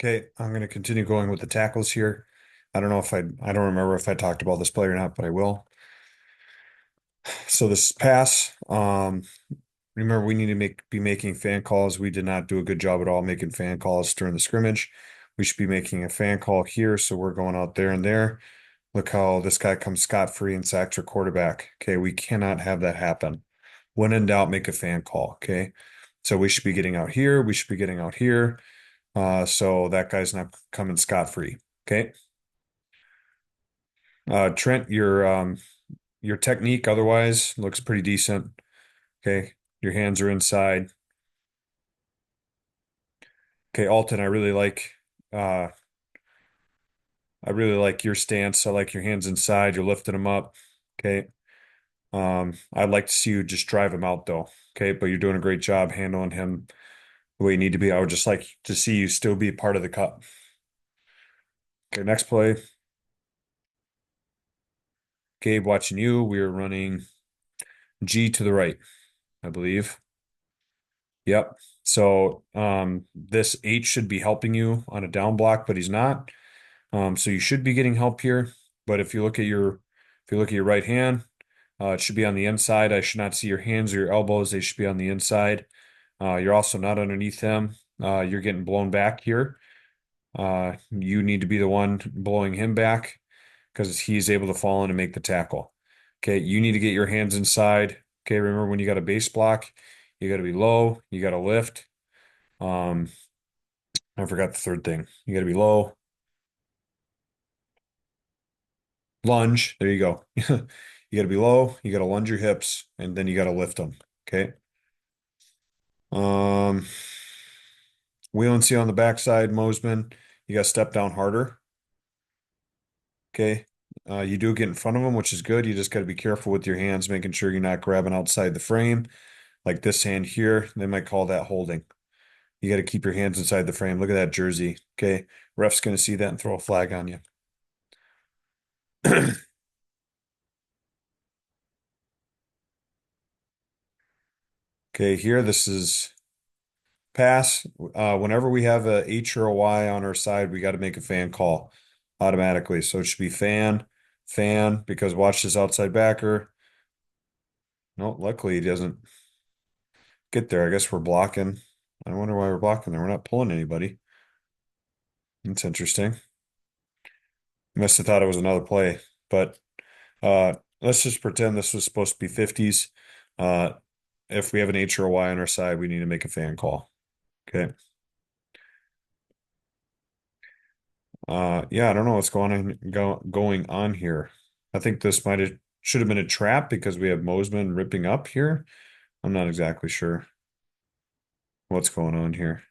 Okay, I'm going to continue going with the tackles here. I don't remember if I talked about this play or not, but I will. So this pass, remember we need to be making fan calls. We did not do a good job at all making fan calls during the scrimmage. We should be making a fan call here, so we're going out there and there. Look how this guy comes scot-free and sacks your quarterback. Okay, we cannot have that happen. When in doubt, make a fan call. Okay, so we should be getting out here. We should be getting out here. So that guy's not coming scot-free. Okay. Trent, your technique otherwise looks pretty decent. Okay. Your hands are inside. Okay, Alton, uh I really like your stance. I like your hands inside. You're lifting them up. Okay. I'd like to see you just drive him out though. Okay, but you're doing a great job handling him the way you need to be. I would just like to see you still be part of the cut. Okay, next play. Gabe watching you. We are running G to the right, I believe. Yep. So this H should be helping you on a down block, but he's not. So you should be getting help here. But if you look at your right hand, it should be on the inside. I should not see your hands or your elbows. They should be on the inside. You're also not underneath them. You're getting blown back here. You need to be the one blowing him back because he's able to fall in and make the tackle. Okay, you need to get your hands inside. Okay, remember when you got a base block, you got to be low, you got to lift. Um, I forgot the third thing. You got to be low, lunge. There you go. You got to be low, you got to lunge your hips, and then you got to lift them. Okay. Um, wheel and see on the backside, Mosman. You got to step down harder. Okay. You do get in front of them, which is good. You just got to be careful with your hands, making sure you're not grabbing outside the frame. Like this hand here, they might call that holding. You got to keep your hands inside the frame. Look at that jersey. Okay. Ref's going to see that and throw a flag on you. Okay, here this is pass. Whenever we have a H or a Y on our side, we got to make a fan call automatically. So it should be fan, fan, because watch this outside backer. No, luckily he doesn't get there. I guess we're blocking. I wonder why we're blocking there. We're not pulling anybody. That's interesting. Must have thought it was another play, but let's just pretend this was supposed to be 50s. Uh, if we have an H or a Y on our side, we need to make a fan call. Okay. Yeah, I don't know what's going on here. I think this might have should have been a trap because we have Mosman ripping up here. I'm not exactly sure what's going on here.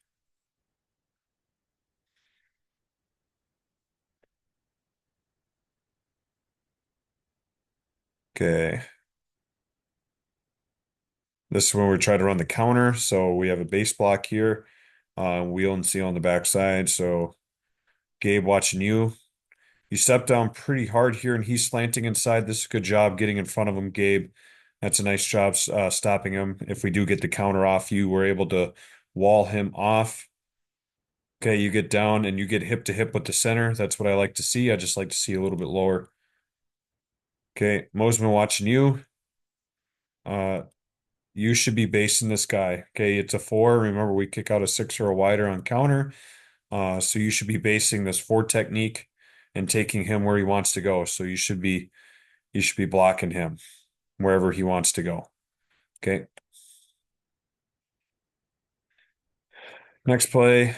Okay. This is when we try to run the counter. So we have a base block here, wheel and seal on the backside. So Gabe watching you. You step down pretty hard here and he's slanting inside. This is a good job getting in front of him, Gabe. That's a nice job stopping him. If we do get the counter off you, we're able to wall him off. Okay, you get down and you get hip to hip with the center. That's what I like to see. I just like to see a little bit lower. Okay, Mosman watching you. Uh, you should be basing this guy. Okay, it's a four. Remember, we kick out a six or a wider on counter. So you should be basing this four technique and taking him where he wants to go. So you should be blocking him wherever he wants to go. Okay. Next play.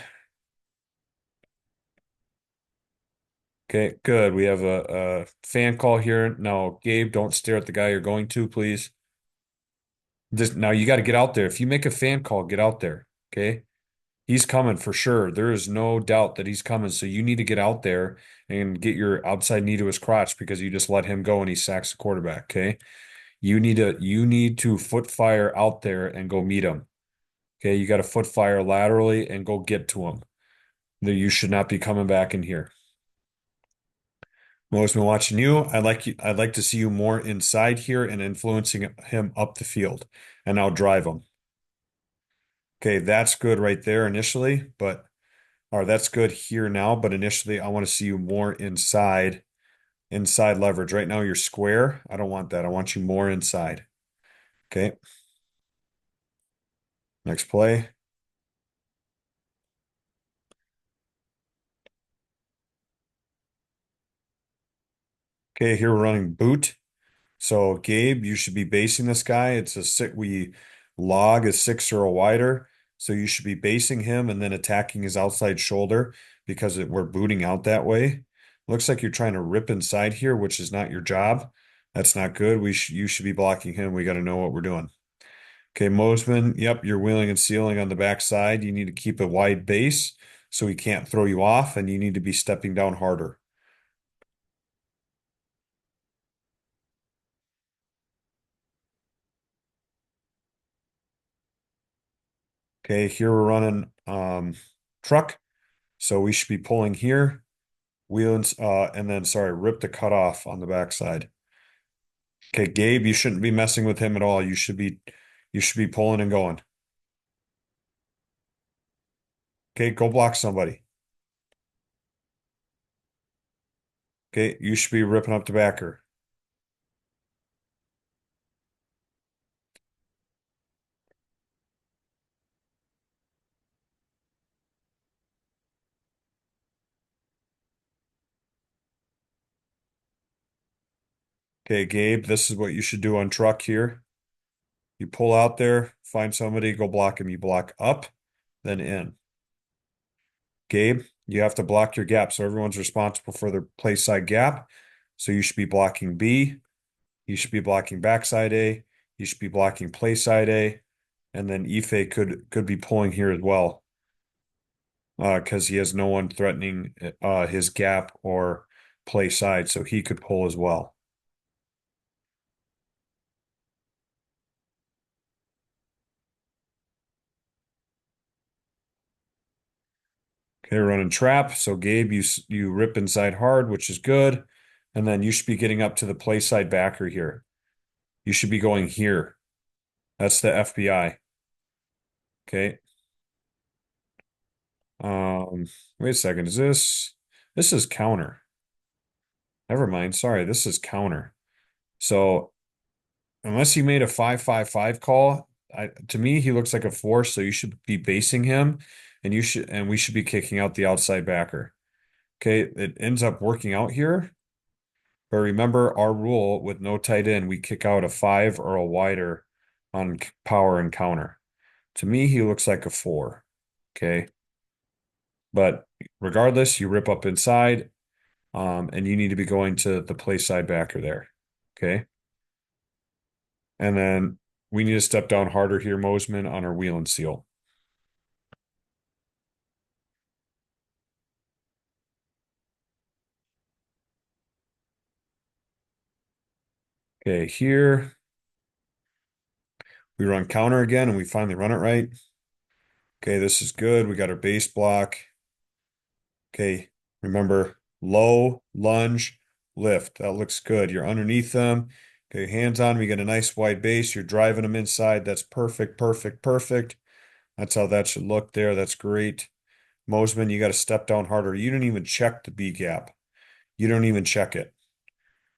Okay, good. We have a fan call here. Now, Gabe, don't stare at the guy you're going to, please. Just now you got to get out there. If you make a fan call, get out there. Okay. He's coming for sure. There is no doubt that he's coming. So you need to get out there and get your outside knee to his crotch because you just let him go and he sacks the quarterback. Okay. You need to foot fire out there and go meet him. Okay. You got to foot fire laterally and go get to him. You should not be coming back in here. Mo's been watching you. I'd like to see you more inside here and influencing him up the field. And now drive him. Okay, that's good right there initially, but All right, that's good here now, but initially I want to see you more inside leverage. Right now you're square. I don't want that. I want you more inside. Okay, next play. Okay, here we're running boot. So Gabe, you should be basing this guy. It's a six, we log a six or a wider. So you should be basing him and then attacking his outside shoulder because we're booting out that way. Looks like you're trying to rip inside here, which is not your job. That's not good. You should be blocking him. We got to know what we're doing. Okay, Mosman, yep, you're wheeling and sealing on the backside. You need to keep a wide base so he can't throw you off, and you need to be stepping down harder. Okay, here we're running truck. So we should be pulling here, wheeling, and then sorry, rip the cutoff on the backside. Okay, Gabe, you shouldn't be messing with him at all. You should be pulling and going. Okay, go block somebody. Okay, you should be ripping up the backer. Okay, Gabe, this is what you should do on truck here. You pull out there, find somebody, go block him. You block up, then in. Gabe, you have to block your gap. So everyone's responsible for their play side gap. So you should be blocking B. You should be blocking backside A. You should be blocking play side A. And then Ife could be pulling here as well. Because he has no one threatening his gap or play side, so he could pull as well. Okay, running trap. So Gabe, you rip inside hard, which is good. And then you should be getting up to the play side backer here. You should be going here. That's the FBI. Okay. Um, Wait a second. This is counter. Never mind. Sorry, this is counter. So unless he made a 5-5-5 call, to me he looks like a force, so you should be basing him and we should be kicking out the outside backer. Okay, it ends up working out here. But remember our rule with no tight end, we kick out a five or a wider on power and counter. To me, he looks like a four. Okay. But regardless, you rip up inside, and you need to be going to the play side backer there. Okay. And then we need to step down harder here, Mosman, on our wheel and seal. Okay, here we run counter again and we finally run it right. Okay, this is good. We got our base block. Okay, remember low, lunge, lift. That looks good. You're underneath them. Okay, hands on. We get a nice wide base. You're driving them inside. That's perfect, perfect, perfect. That's how that should look there. That's great. Mosman, you got to step down harder. You didn't even check the B gap. You don't even check it.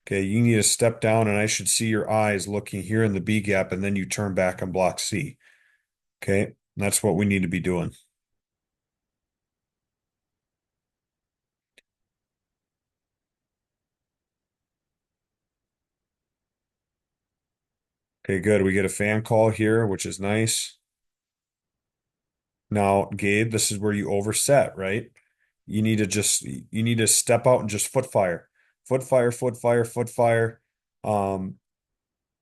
Okay, you need to step down, and I should see your eyes looking here in the B gap, and then you turn back and block C. Okay, that's what we need to be doing. Okay, good. We get a fan call here, which is nice. Now, Gabe, this is where you overset, right? You need to step out and just foot fire. Foot fire, foot fire, foot fire. Um,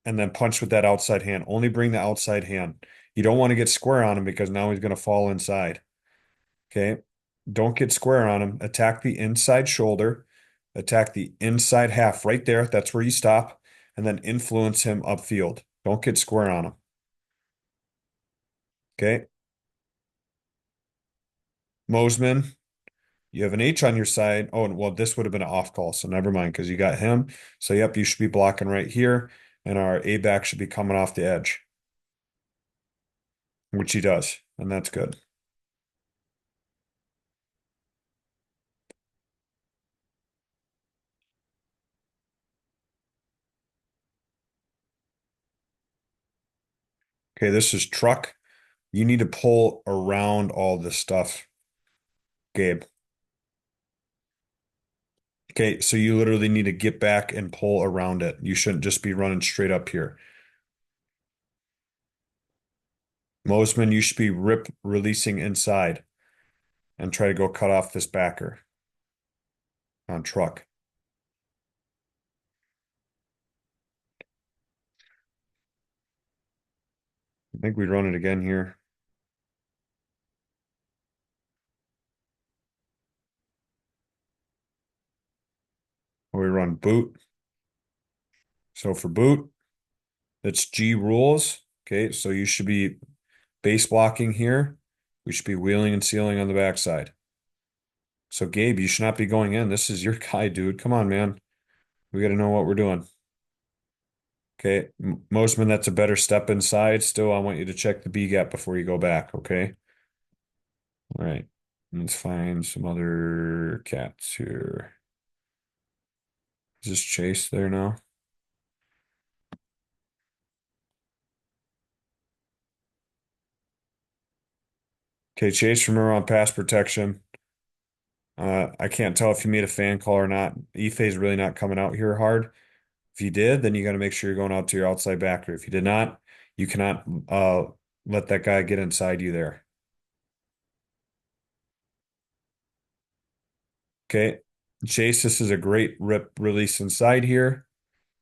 and then punch with that outside hand. Only bring the outside hand. You don't want to get square on him because now he's going to fall inside. Okay. Don't get square on him. Attack the inside shoulder. Attack the inside half right there. That's where you stop. And then influence him upfield. Don't get square on him. Okay. Mosman, you have an H on your side. Oh, well, this would have been an off call. So never mind because you got him. So, yep, you should be blocking right here. And our A back should be coming off the edge, which he does. And that's good. Okay, this is truck. You need to pull around all this stuff, Gabe. Okay, so you literally need to get back and pull around it. You shouldn't just be running straight up here. Mosman, you should be rip releasing inside and try to go cut off this backer on truck. I think we run it again here. We run boot. So for boot, it's G rules. Okay, so you should be base blocking here. We should be wheeling and sealing on the backside. So Gabe, you should not be going in. This is your guy, dude. Come on, man. We got to know what we're doing. Okay, Mosman, that's a better step inside. Still, I want you to check the B gap before you go back. Okay. All right. Let's find some other cats here. Is this Chase there now? Okay, Chase, remember on pass protection. I can't tell if you made a fan call or not. Ife's really not coming out here hard. If you did, then you got to make sure you're going out to your outside backer. If you did not, you cannot let that guy get inside you there. Okay. Chase, this is a great rip release inside here.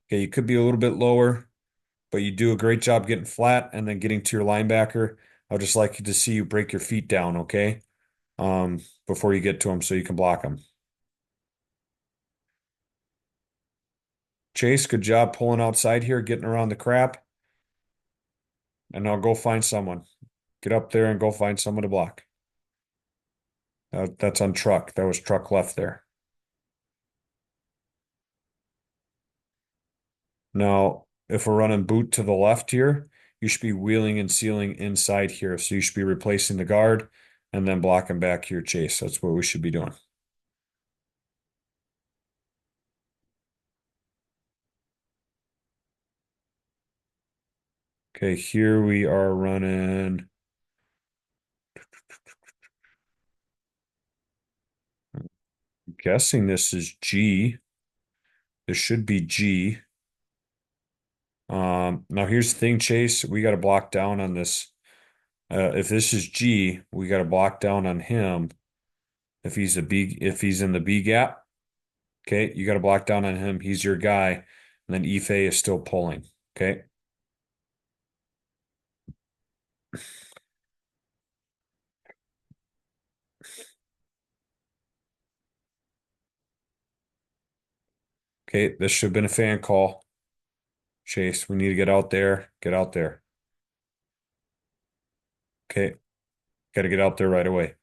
Okay, you could be a little bit lower, but you do a great job getting flat and then getting to your linebacker. I would just like you to see you break your feet down, okay? Before you get to him so you can block him. Chase, good job pulling outside here, getting around the crap. And now go find someone. Get up there and go find someone to block. That's on truck. That was truck left there. Now, if we're running boot to the left here, you should be wheeling and sealing inside here. So you should be replacing the guard and then blocking back here, Chase. That's what we should be doing. Okay, here we are running. I'm guessing this is G. This should be G. Now here's the thing, Chase. We got to block down on this. If this is G, we got to block down on him. If he's in the B gap, okay, you got to block down on him. He's your guy. And then Ife is still pulling. Okay. Okay, this should have been a fan call. Chase, we need to get out there. Get out there. Okay, got to get out there right away.